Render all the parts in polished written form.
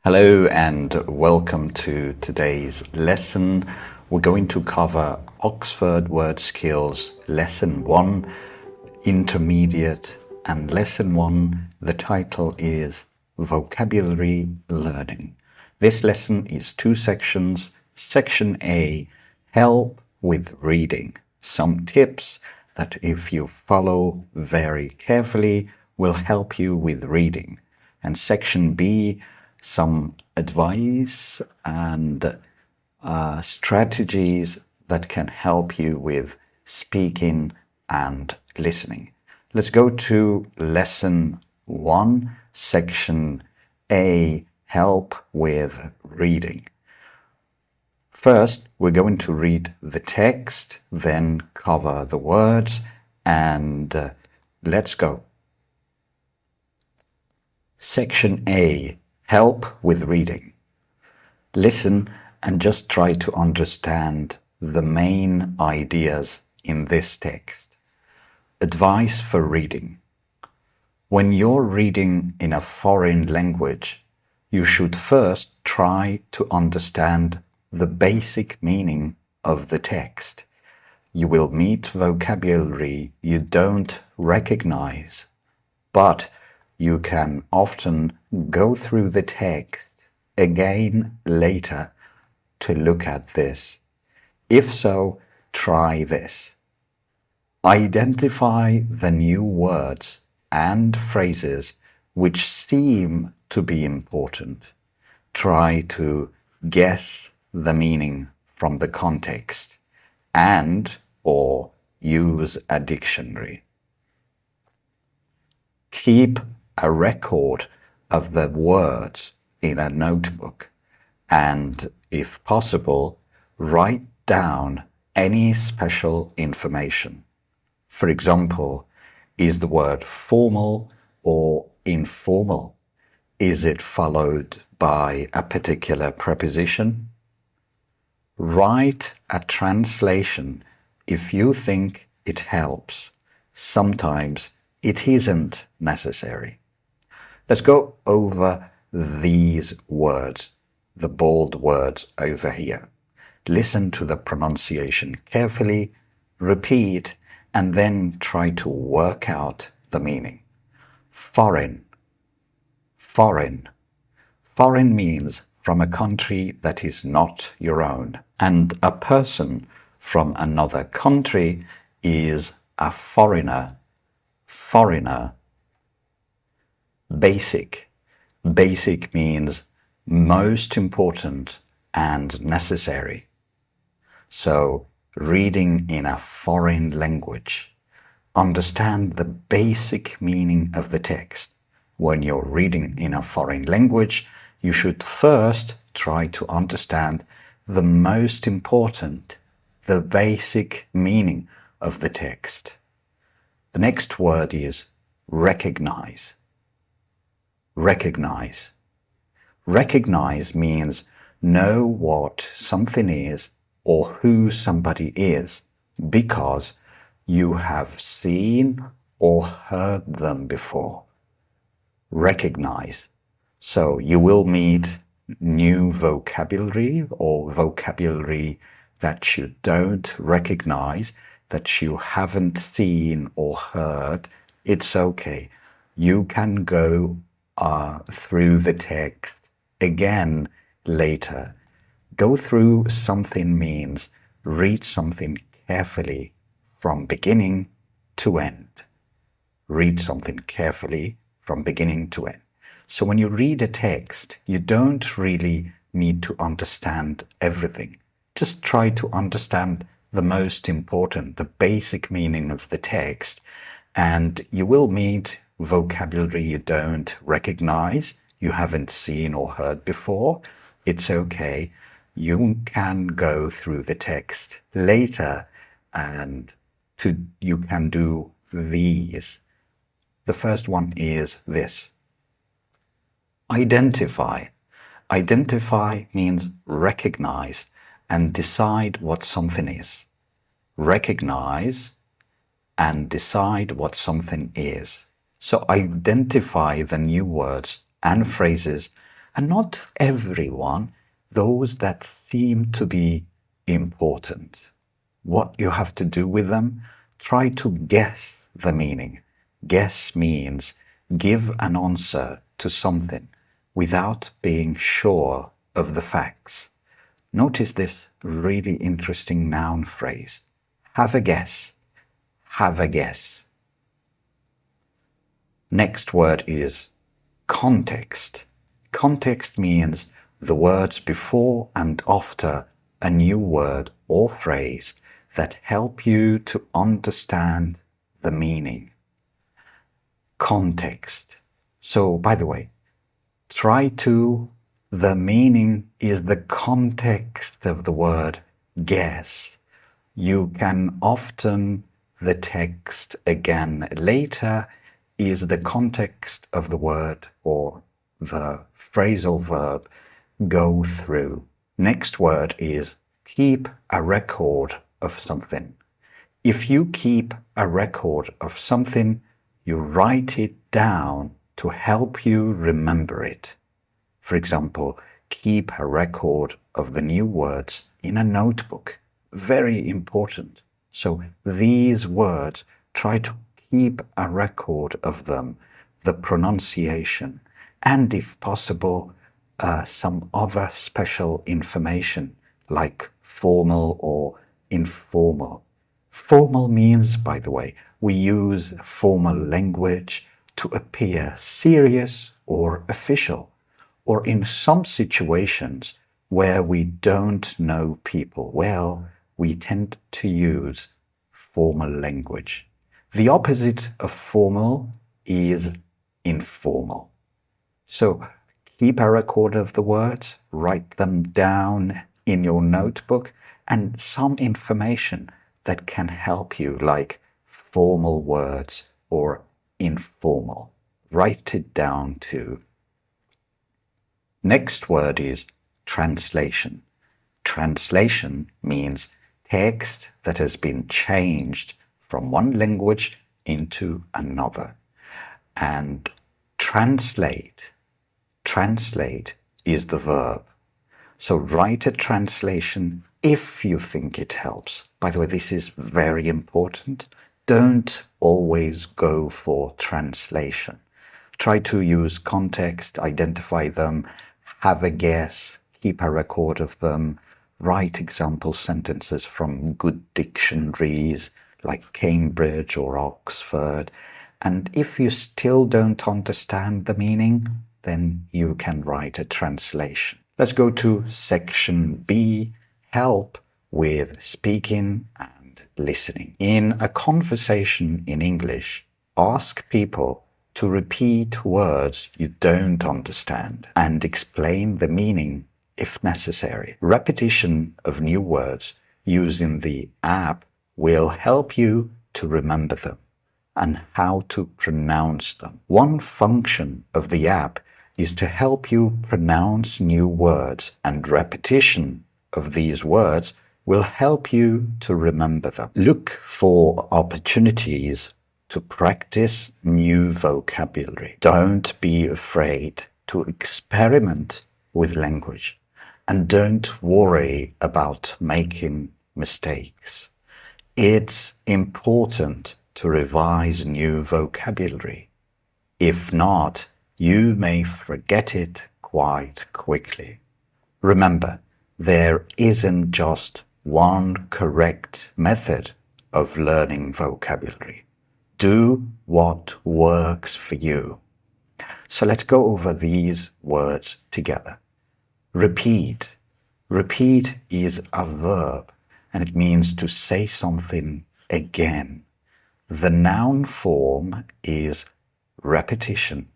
Hello and welcome to today's lesson. We're going to cover Oxford Word Skills Lesson 1, Intermediate, and Lesson 1, the title is Vocabulary Learning. This lesson is 2 sections. Section A, Help with Reading. Some tips that if you follow very carefully will help you with reading. And Section B, some advice and strategies that can help you with speaking and listening. Let's go to Lesson 1, Section A, Help with Reading. First, we're going to read the text, then cover the words, and let's go. Section A, Help with Reading. Listen and just try to understand the main ideas in this text. Advice for reading. When you're reading in a foreign language, you should first try to understand the basic meaning of the text. You will meet vocabulary you don't recognize, but you can often go through the text again later to look at this. If so, try this. Identify the new words and phrases which seem to be important. Try to guess the meaning from the context and/or use a dictionary. Keep a record of the words in a notebook and, if possible, write down any special information. For example, is the word formal or informal? Is it followed by a particular preposition? Write a translation if you think it helps. Sometimes it isn't necessary. Let's go over these words, the bold words over here. Listen to the pronunciation carefully, repeat, and then try to work out the meaning. Foreign. Foreign. Foreign means from a country that is not your own. And a person from another country is a foreigner. Foreigner. Basic. Basic means most important and necessary. So, reading in a foreign language. Understand the basic meaning of the text. When you're reading in a foreign language, you should first try to understand the most important, the basic meaning of the text. The next word is recognize. Recognize. Recognize means know what something is or who somebody is because you have seen or heard them before. Recognize. So you will meet new vocabulary or vocabulary that you don't recognize, that you haven't seen or heard. It's okay. You can go through the text again later. Go through something means read something carefully from beginning to end. Read something carefully from beginning to end. So when you read a text, you don't really need to understand everything. Just try to understand the most important, the basic meaning of the text, and you will meet vocabulary you don't recognize, you haven't seen or heard before. It's okay. You can go through the text later and you can do these. The first one is this. Identify. Identify means recognize and decide what something is. Recognize and decide what something is. So identify the new words and phrases And not everyone, those that seem to be important. What you have to do with them, try to guess the meaning. Guess means give an answer to something without being sure of the facts. Notice this really interesting noun phrase. Have a guess. Have a guess. Next word is context. Context means the words before and after a new word or phrase that help you to understand the meaning. Context. So, by the way, the meaning is the context of the word guess. You can often, the text again later is the context of the word or the phrasal verb go through. Next word is keep a record of something. If you keep a record of something, you write it down to help you remember it. For example, keep a record of the new words in a notebook. Very important. So these words, try to keep a record of them, the pronunciation, and if possible, some other special information like formal or informal. Formal means, by the way, we use formal language to appear serious or official, or in some situations where we don't know people well, we tend to use formal language. The opposite of formal is informal. So keep a record of the words, write them down in your notebook, and some information that can help you, like formal words or informal. Write it down too. Next word is translation. Translation means text that has been changed from one language into another. And translate is the verb. So write a translation if you think it helps. By the way, this is very important. Don't always go for translation. Try to use context, identify them, have a guess, keep a record of them, write example sentences from good dictionaries like Cambridge or Oxford. And if you still don't understand the meaning, then you can write a translation. Let's go to section B, help with speaking and listening. In a conversation in English, ask people to repeat words you don't understand and explain the meaning if necessary. Repetition of new words using the app will help you to remember them and how to pronounce them. One function of the app is to help you pronounce new words, and repetition of these words will help you to remember them. Look for opportunities to practice new vocabulary. Don't be afraid to experiment with language, and don't worry about making mistakes. It's important to revise new vocabulary. If not, you may forget it quite quickly. Remember, there isn't just one correct method of learning vocabulary. Do what works for you. So let's go over these words together. Repeat. Repeat is a verb, and it means to say something again. The noun form is repetition.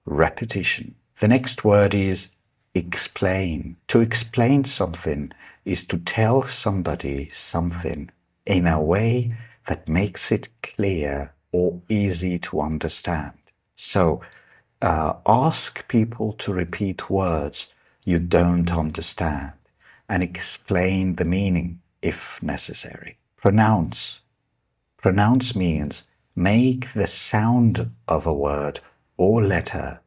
Repetition. The next word is explain. To explain something is to tell somebody something in a way that makes it clear or easy to understand. So ask people to repeat words you don't understand and explain the meaning if necessary. Pronounce. Pronounce means make the sound of a word or letter.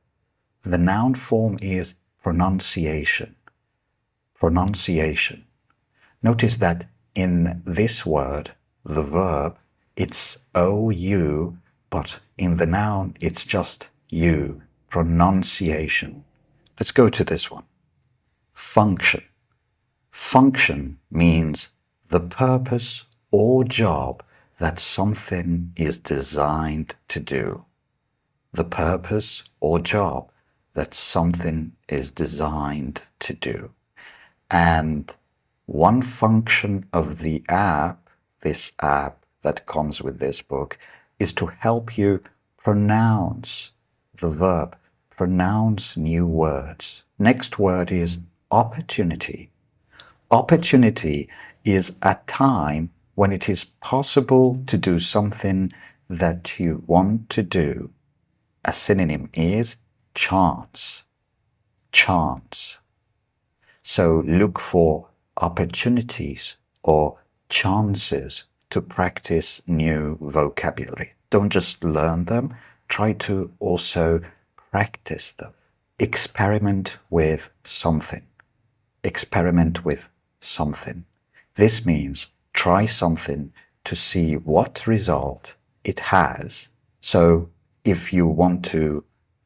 The noun form is pronunciation. Pronunciation. Notice that in this word, the verb, it's OU, but in the noun, it's just U. Pronunciation. Let's go to this one. Function. Function means the purpose or job that something is designed to do. The purpose or job that something is designed to do. And one function of the app, this app that comes with this book, is to help you pronounce the verb, pronounce new words. Next word is opportunity. Opportunity is a time when it is possible to do something that you want to do. A synonym is chance. Chance. So look for opportunities or chances to practice new vocabulary. Don't just learn them, try to also practice them. Experiment with something. Experiment with something. This means try something to see what result it has. So if you want to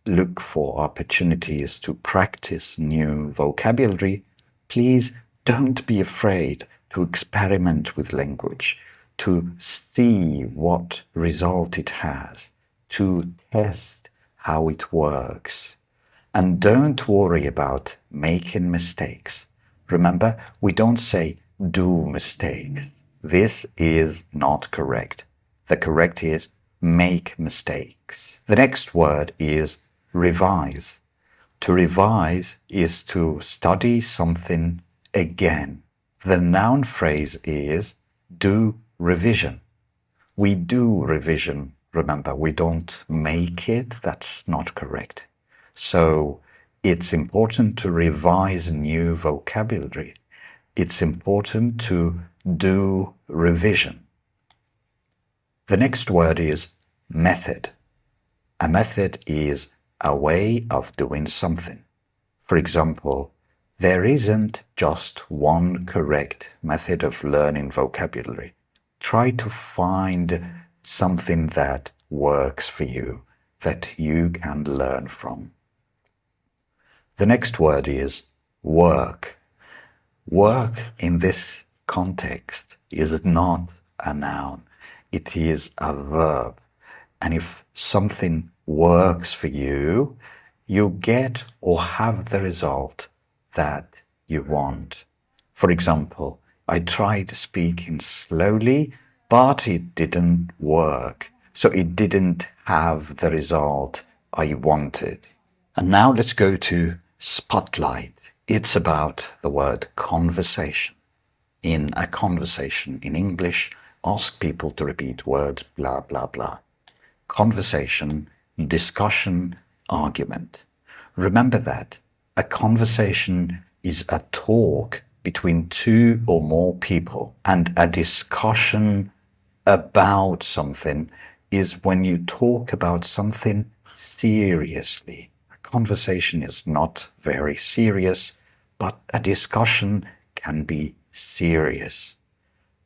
look for opportunities to practice new vocabulary, please don't be afraid to experiment with language, to see what result it has, to test how it works. And don't worry about making mistakes. Remember, we don't say do mistakes. This is not correct. The correct is make mistakes. The next word is revise. To revise is to study something again. The noun phrase is do revision. We do revision. Remember, we don't make it. That's not correct. So it's important to revise new vocabulary. It's important to do revision. The next word is method. A method is a way of doing something. For example, there isn't just one correct method of learning vocabulary. Try to find something that works for you, that you can learn from. The next word is work. Work in this context is not a noun. It is a verb. And if something works for you, you get or have the result that you want. For example, I tried speaking slowly, but it didn't work. So it didn't have the result I wanted. And now let's go to spotlight. It's about the word conversation. In a conversation in English, ask people to repeat words blah, blah, blah. Conversation, discussion, argument. Remember that a conversation is a talk between two or more people, and a discussion about something is when you talk about something seriously. A conversation is not very serious, but a discussion can be serious.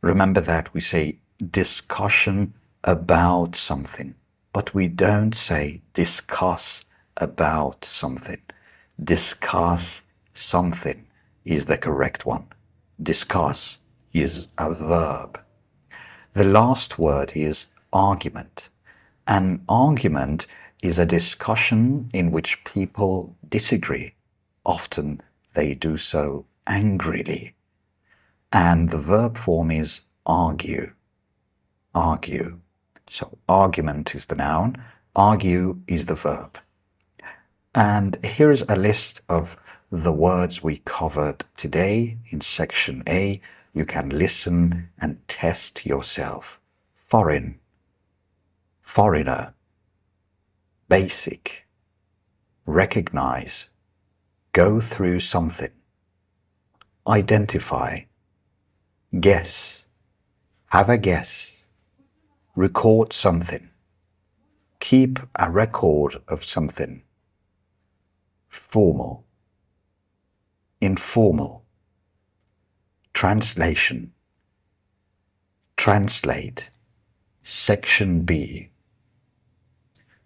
Remember that we say discussion about something, but we don't say discuss about something. Discuss something is the correct one. Discuss is a verb. The last word is argument. An argument is a discussion in which people disagree. Often they do so angrily. And the verb form is argue. Argue. So argument is the noun, argue is the verb. And here is a list of the words we covered today in section A. You can listen and test yourself. Foreign, foreigner, basic, recognize, go through something, identify, guess, have a guess, record something, keep a record of something, formal, informal, translation, translate, section B,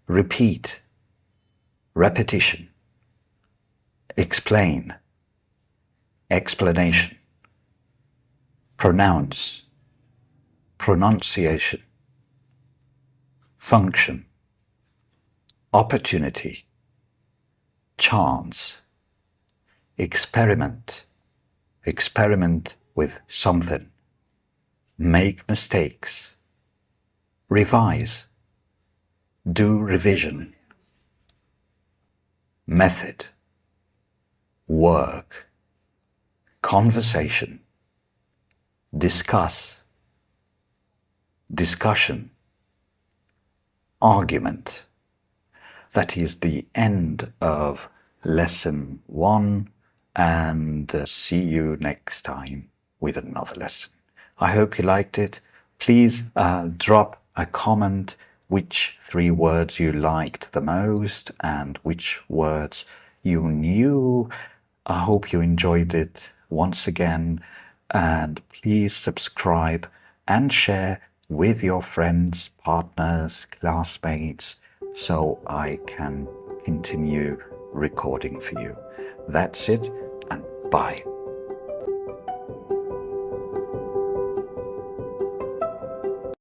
repeat, repetition, explain, explanation, pronounce, pronunciation, function, opportunity, chance, experiment, experiment with something, make mistakes, revise, do revision, method, work, conversation, discuss, discussion, argument. That is the end of lesson 1, and see you next time with another lesson. I hope you liked it. Please drop a comment which 3 words you liked the most and which words you knew. I hope you enjoyed it once again, and please subscribe and share with your friends, partners, classmates, so I can continue recording for you. That's it, and bye.